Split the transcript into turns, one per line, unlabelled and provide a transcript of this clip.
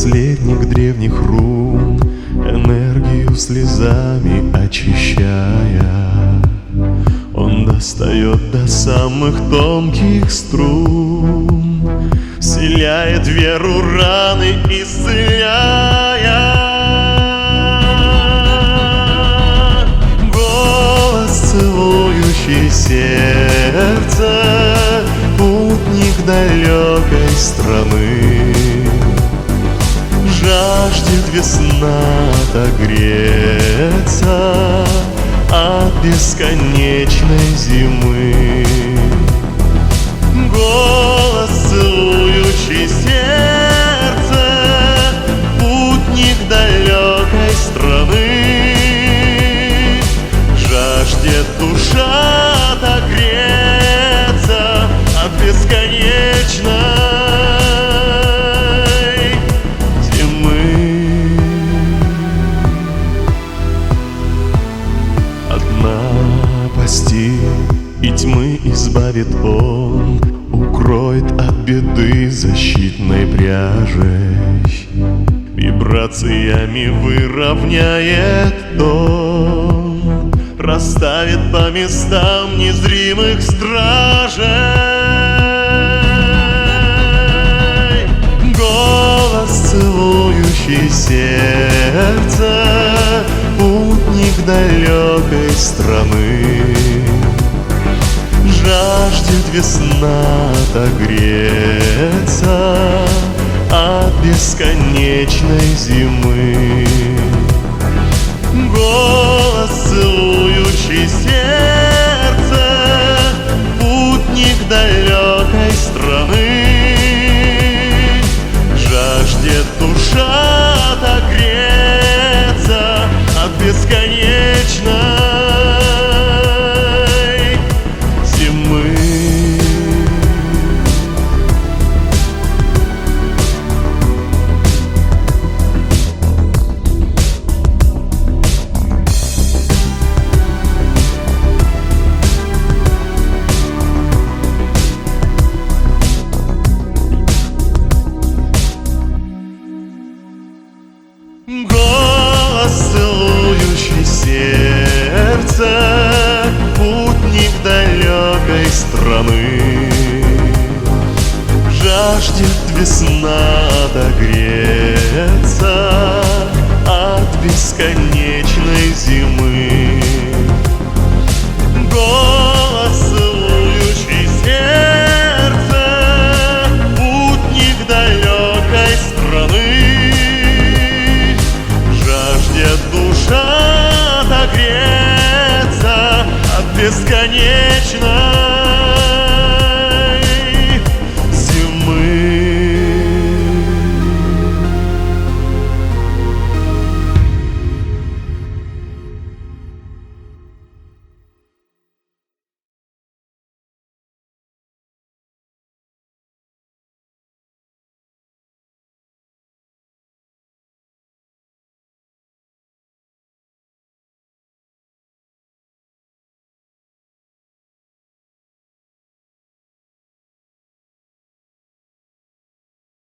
наследник древних рун, энергию слезами очищая, он достает до самых тонких струн, вселяет веру, раны исцеляя. Голос, целующий сердце, путник далекой страны, жаждет весна отогреться от бесконечной зимы. Голос, целующий сердце, путник далекой страны, жаждет душа отогреться от бесконечной зимы. Одна постель и тьмы избавит он, укроет от беды защитной пряжей, вибрациями выровняет дом, расставит по местам незримых стражей. Голос, целующий сердце, путник далекой страны, жаждет весна отогреться от бесконечной зимы. Голос, целующий сердце, путник далекой страны, жаждет душа отогреться от бесконечной зимы. Голос, целующий сердце, путник далекой страны, жаждет весна отогреться от бесконечной зимы. Голос, целующий сердце, путник далекой страны, жаждет душа отогреться от бесконечной